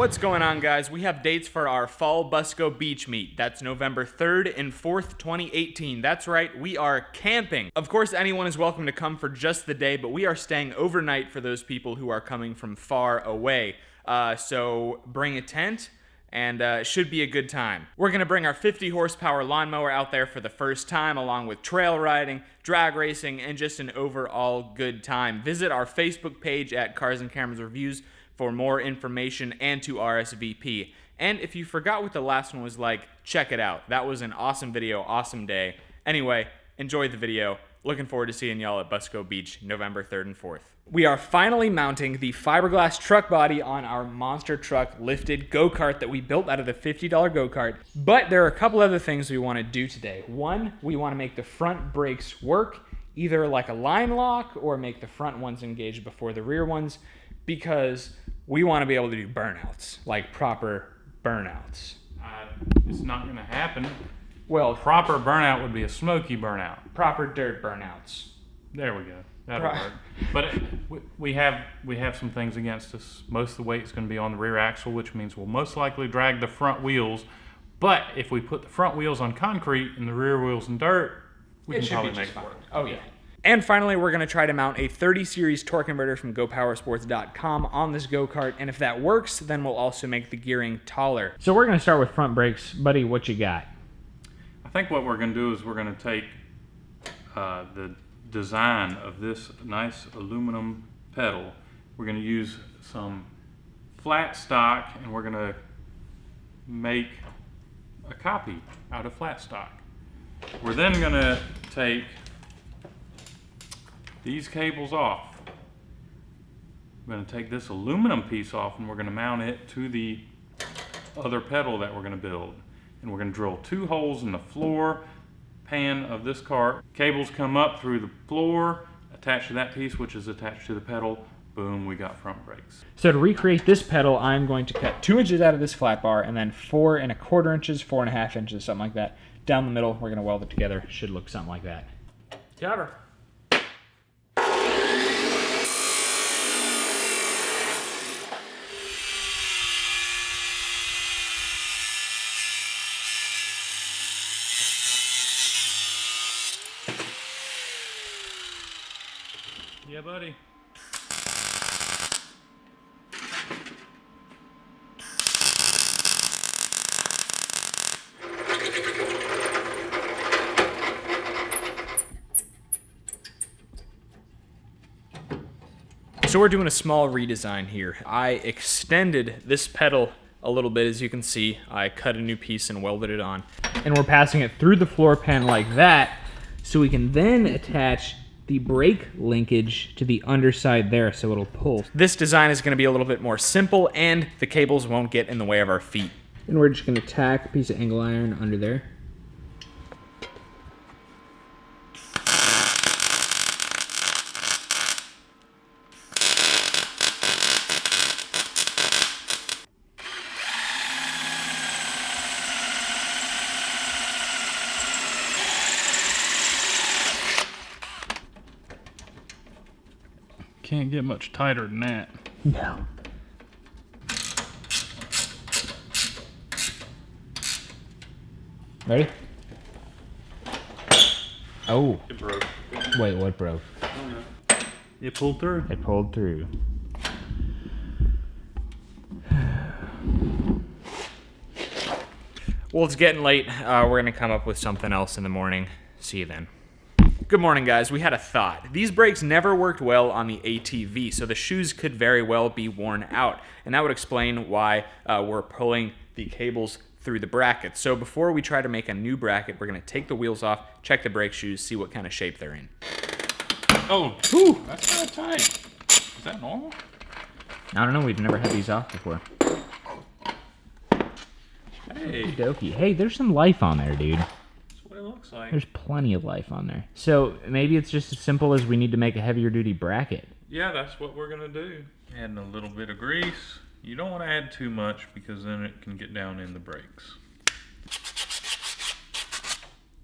What's going on, guys? We have dates for our Fall Busco Beach Meet. That's November 3rd and 4th, 2018. That's right, we are camping. Of course, anyone is welcome to come for just the day, but we are staying overnight for those people who are coming from far away. So bring a tent, and it should be a good time. We're gonna bring our 50 horsepower lawnmower out there for the first time, along with trail riding, drag racing, and just an overall good time. Visit our Facebook page at Cars and Cameras Reviews for more information and to RSVP. And if you forgot what the last one was like, check it out. That was an awesome video, awesome day. Anyway, enjoy the video. Looking forward to seeing y'all at Busco Beach, November 3rd and 4th. We are finally mounting the fiberglass truck body on our monster truck lifted go-kart that we built out of the $50 go-kart. But there are a couple other things we want to do today. One, we want to make the front brakes work, either like a line lock or make the front ones engage before the rear ones, because we want to be able to do burnouts, like proper burnouts. It's not going to happen. Well, Proper burnout would be a smoky burnout. proper dirt burnouts. There we go. That'll work. But we have some things against us. Most of the weight's going to be on the rear axle, which means we'll most likely drag the front wheels. But if we put the front wheels on concrete and the rear wheels in dirt, we can probably make it work. Oh yeah. And finally, we're going to try to mount a 30 series torque converter from GoPowersports.com on this go-kart, and if that works, then we'll also make the gearing taller. So we're going to start with front brakes. Buddy, what you got? I think what we're going to do is we're going to take the design of this nice aluminum pedal. We're going to use some flat stock, and we're going to make a copy out of flat stock. We're then going to take these cables off. We're going to take this aluminum piece off, and we're going to mount it to the other pedal that we're going to build. And we're going to drill 2 holes in the floor pan of this cart. Cables come up through the floor, attached to that piece, which is attached to the pedal. Boom, we got front brakes. So to recreate this pedal, I'm going to cut 2 inches out of this flat bar, and then 4 1/4 inches, 4 1/2 inches, something like that. Down the middle, we're going to weld it together. Should look something like that. Got her. Yeah, buddy. So we're doing a small redesign here. I extended this pedal a little bit, as you can see. I cut a new piece and welded it on. And we're passing it through the floor pan like that, so we can then attach the brake linkage to the underside there so it'll pull. This design is going to be a little bit more simple, and the cables won't get in the way of our feet. And we're just going to tack a piece of angle iron under there. Can't get much tighter than that. No. Ready? Oh. It broke. Wait, what broke? It pulled through. It pulled through. Well, it's getting late. We're going to come up with something else in the morning. See you then. Good morning, guys. We had a thought. These brakes never worked well on the ATV, so the shoes could very well be worn out. And that would explain why we're pulling the cables through the brackets. So before we try to make a new bracket, we're going to take the wheels off, check the brake shoes, see what kind of shape they're in. Oh, whew, that's kind of tight. Is that normal? I don't know. We've never had these off before. Hey. Okey-dokey. Hey, there's some life on there, dude. What it looks like. There's plenty of life on there. So maybe it's just as simple as we need to make a heavier duty bracket. Yeah, that's what we're gonna do. Adding a little bit of grease. You don't want to add too much because then it can get down in the brakes.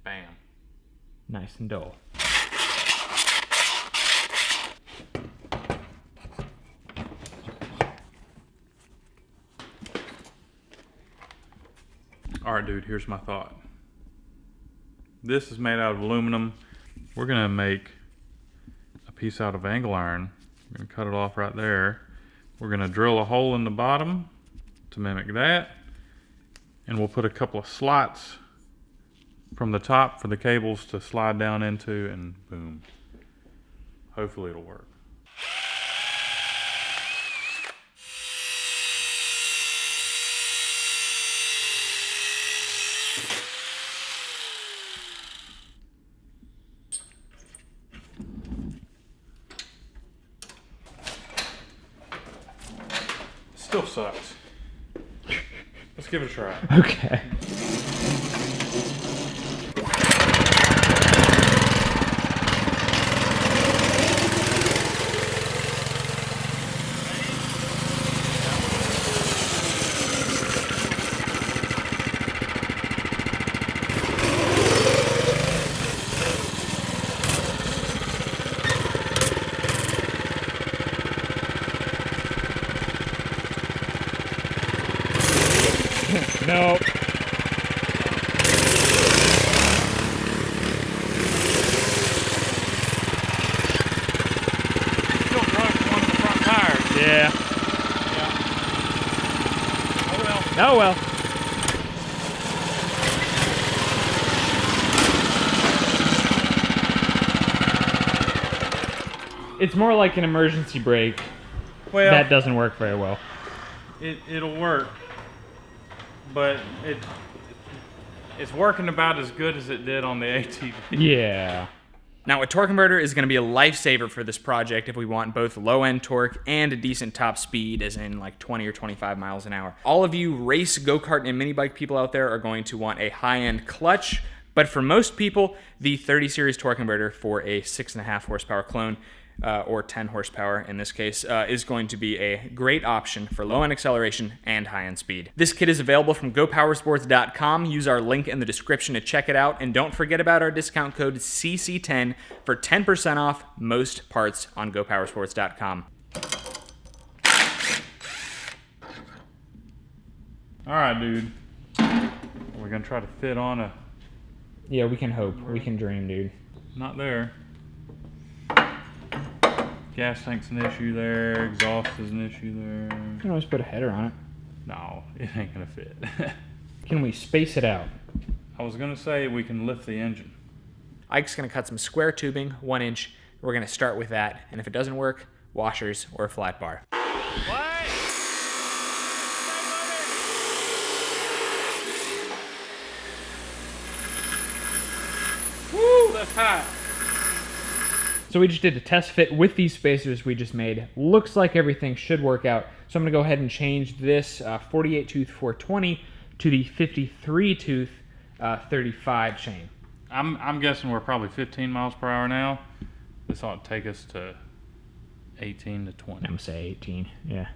Bam. Nice and dull. All right, dude, here's my thought. This is made out of aluminum. We're gonna make a piece out of angle iron. We're gonna cut it off right there. We're gonna drill a hole in the bottom to mimic that. And we'll put a couple of slots from the top for the cables to slide down into, and boom. Hopefully it'll work. Still sucks. Let's give it a try. Okay. No. Still broke one of the front tires. Yeah. Oh well. Oh well. It's more like an emergency brake. Well, That doesn't work very well. it'll work, but it's working about as good as it did on the ATV. Yeah. Now, a torque converter is going to be a lifesaver for this project if we want both low-end torque and a decent top speed, as in like 20 or 25 miles an hour. All of you race, go-kart, and mini bike people out there are going to want a high-end clutch, but for most people, the 30 series torque converter for a 6.5 horsepower clone, or 10 horsepower in this case, is going to be a great option for low-end acceleration and high-end speed. This kit is available from GoPowersports.com. Use our link in the description to check it out, and don't forget about our discount code CC10 for 10% off most parts on GoPowersports.com. All right, dude. We're gonna try to fit on a. Yeah, we can hope. We can dream, dude. Not there. Gas tank's an issue there. Exhaust is an issue there. You can always put a header on it. No, it ain't gonna fit. Can we space it out? I was gonna say we can lift the engine. Ike's gonna cut some square tubing, 1 inch. We're gonna start with that, and if it doesn't work, washers or a flat bar. Woo, that's hot. So we just did a test fit with these spacers we just made. Looks like everything should work out. So I'm gonna go ahead and change this 48 tooth 420 to the 53 tooth 35 chain. I'm guessing we're probably 15 miles per hour now. This ought to take us to 18 to 20. I'm gonna say 18, yeah.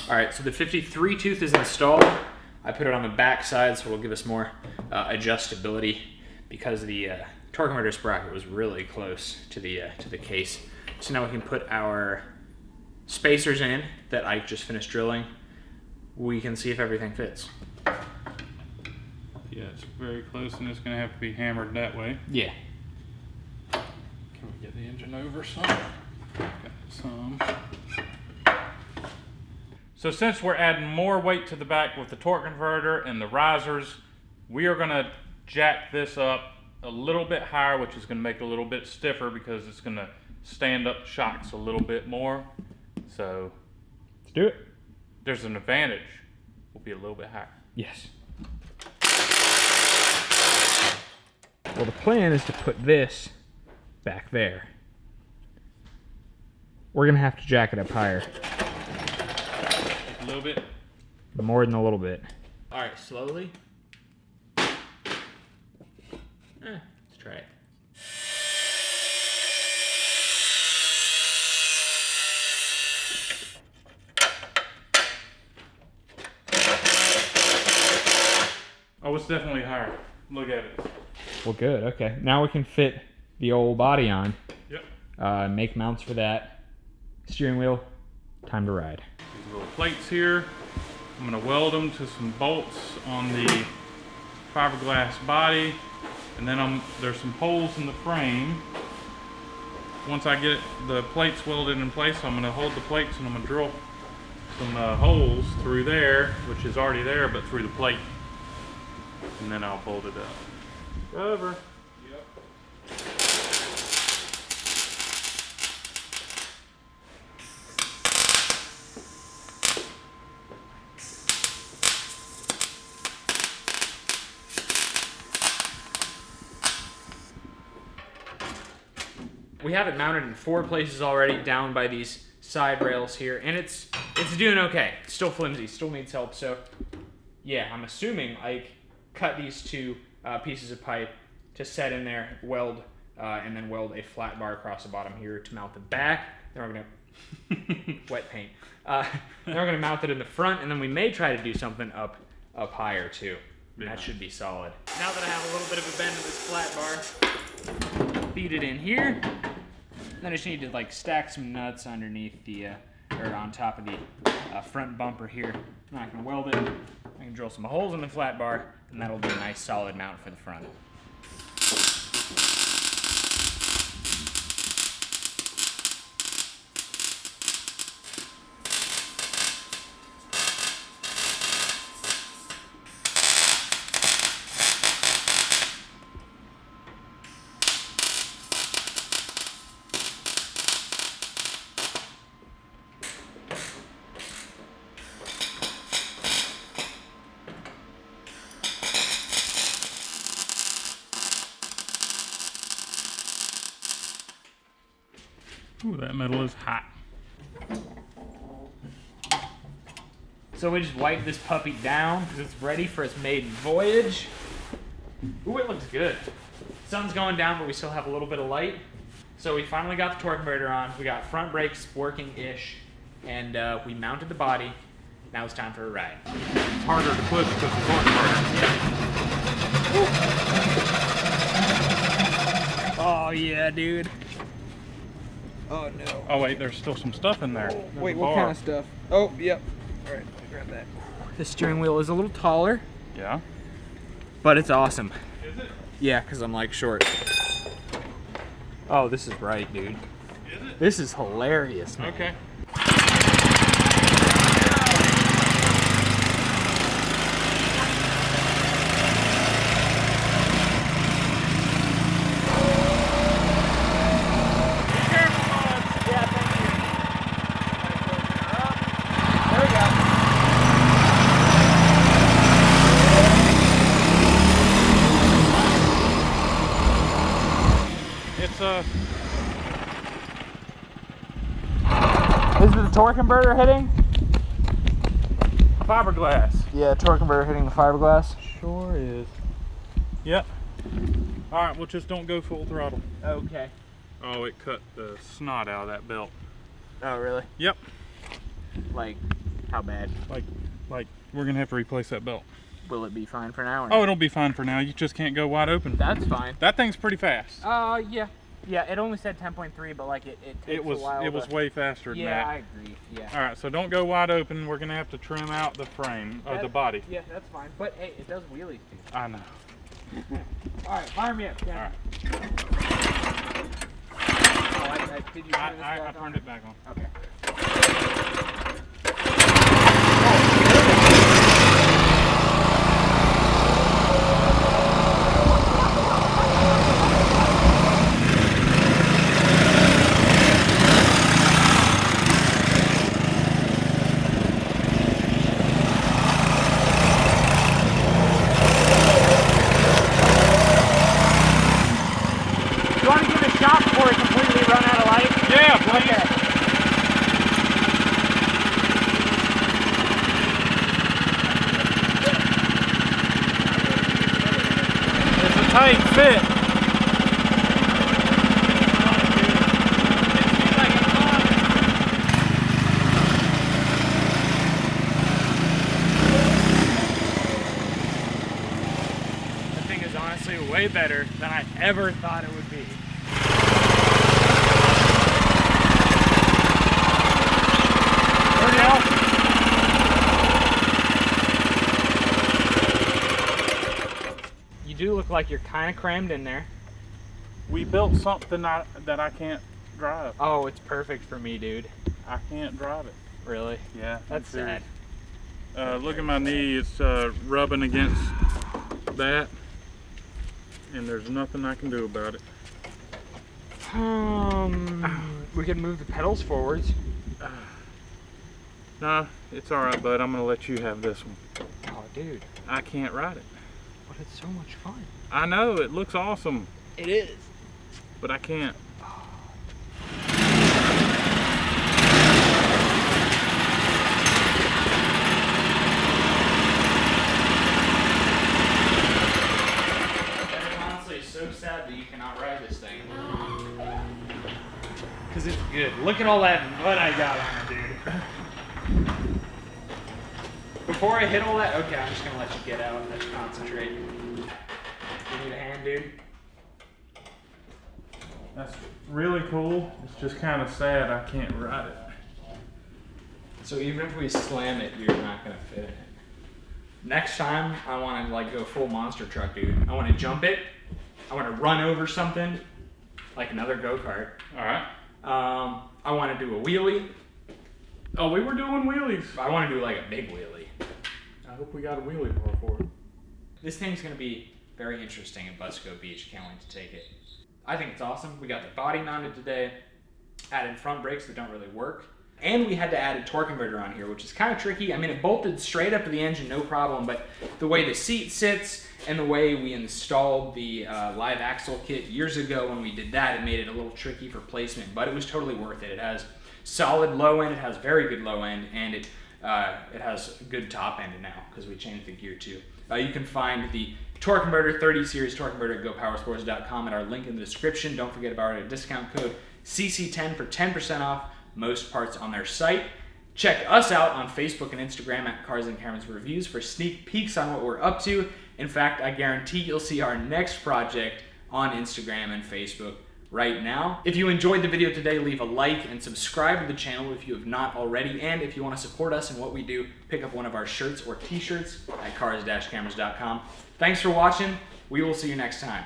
All right, so the 53 tooth is installed. I put it on the back side, so it'll give us more adjustability because the torque converter sprocket was really close to the case. So now we can put our spacers in that Ike just finished drilling. We can see if everything fits. Yeah, it's very close, and it's going to have to be hammered that way. Yeah. Can we get the engine over some? Got some. So since we're adding more weight to the back with the torque converter and the risers, we are going to jack this up a little bit higher, which is going to make it a little bit stiffer because it's going to stand up shocks a little bit more. So Let's do it. There's an advantage. We'll be a little bit higher. Yes. Well, the plan is to put this back there. We're going to have to jack it up higher. A little bit. More than a little bit. All right, slowly. Let's try it. Oh, it's definitely higher. Look at it. Well, good. Okay. Now we can fit the old body on. Yep. make mounts for that. Steering wheel, time to ride. These little plates here, I'm gonna weld them to some bolts on the fiberglass body, and then there's some holes in the frame. Once I get the plates welded in place, I'm gonna hold the plates and I'm gonna drill some holes through there, which is already there, but through the plate. And then I'll bolt it up. Over. Yep. We have it mounted in 4 places already down by these side rails here, and it's doing okay. It's still flimsy, still needs help. So yeah, I'm assuming I cut these 2 pieces of pipe to set in there, weld, and then weld a flat bar across the bottom here to mount the back. Then we're gonna wet paint. Then we're gonna mount it in the front, and then we may try to do something up higher too. Yeah. That should be solid. Now that I have a little bit of a bend in this flat bar, feed it in here. Then I just need to like stack some nuts underneath the, or on top of the front bumper here. And I can weld it. I can drill some holes in the flat bar, and that'll be a nice solid mount for the front. Ooh, that metal is hot. So we just wipe this puppy down because it's ready for its maiden voyage. Ooh, it looks good. Sun's going down, but we still have a little bit of light. So we finally got the torque converter on. We got front brakes working-ish, and we mounted the body. Now it's time for a ride. It's harder to push because the torque converter. Yeah. Oh yeah, dude. Oh no. Oh wait, there's still some stuff in there. Wait, what kind of stuff? Oh, yep. All right, let me grab that. The steering wheel is a little taller. Yeah. But it's awesome. Is it? Yeah, because I'm like short. Oh, this is right, dude. Is it? This is hilarious, man. Okay. Is the torque converter hitting? Fiberglass. Yeah, torque converter hitting the fiberglass. Sure is. Yep. All right, well, just don't go full throttle. Okay. Oh, it cut the snot out of that belt. Oh, really? Yep. Like, how bad? Like we're gonna have to replace that belt. Will it be fine for now? Or Oh, it'll be fine for now. You just can't go wide open. That's fine. That thing's pretty fast. Yeah. Yeah, it only said 10.3, but like it takes a while. It was way faster than that. Yeah, I agree. Yeah. All right, so don't go wide open. We're gonna have to trim out the frame of the body. Yeah, that's fine. But hey, it does wheelies too. I know. All right, fire me up. Yeah. All right. Oh, did you turn this back I turned it back on. Okay. Tight fit. That thing is honestly way better than I ever thought it would be. like you're kind of crammed in there. We built something that I can't drive. Oh, it's perfect for me, dude. I can't drive it. Really? Yeah. That's sad. Look at my knee. It's rubbing against that, and there's nothing I can do about it. We could move the pedals forwards. Nah, it's all right, bud. I'm gonna let you have this one. Oh, dude. I can't ride it. But it's so much fun. I know, it looks awesome, It is. but I can't. Honestly, so sad that you cannot ride this thing. Because it's good. Look at all that mud I got on it, dude. Before I hit all that, okay, I'm just gonna let you get out and let you concentrate. You need a hand, dude? That's really cool. It's just kind of sad I can't ride it. So even if we slam it, you're not gonna fit in it. Next time, I want to like go full monster truck, dude. I want to jump it. I want to run over something, like another go-kart. All right. I want to do a wheelie. Oh, we were doing wheelies. I want to do like a big wheelie. I hope we got a wheelie bar for it. This thing's gonna be very interesting at Busco Beach. Can't wait to take it. I think it's awesome. We got the body mounted today, added front brakes that don't really work, and we had to add a torque converter on here, which is kind of tricky. I mean, it bolted straight up to the engine, no problem, but the way the seat sits and the way we installed the live axle kit years ago when we did that, it made it a little tricky for placement, but it was totally worth it. It has solid low end, it has very good low end, and it has a good top end now because we changed the gear too. You can find the torque converter 30 series torque converter at gopowersports.com at our link in the description. Don't forget about our discount code CC10 for 10% off most parts on their site. Check us out on Facebook and Instagram at Cars and Cameras Reviews for sneak peeks on what we're up to. In fact, I guarantee you'll see our next project on Instagram and Facebook right now. If you enjoyed the video today, leave a like and subscribe to the channel if you have not already. And if you want to support us in what we do, pick up one of our shirts or t-shirts at cars-cameras.com. Thanks for watching. We will see you next time.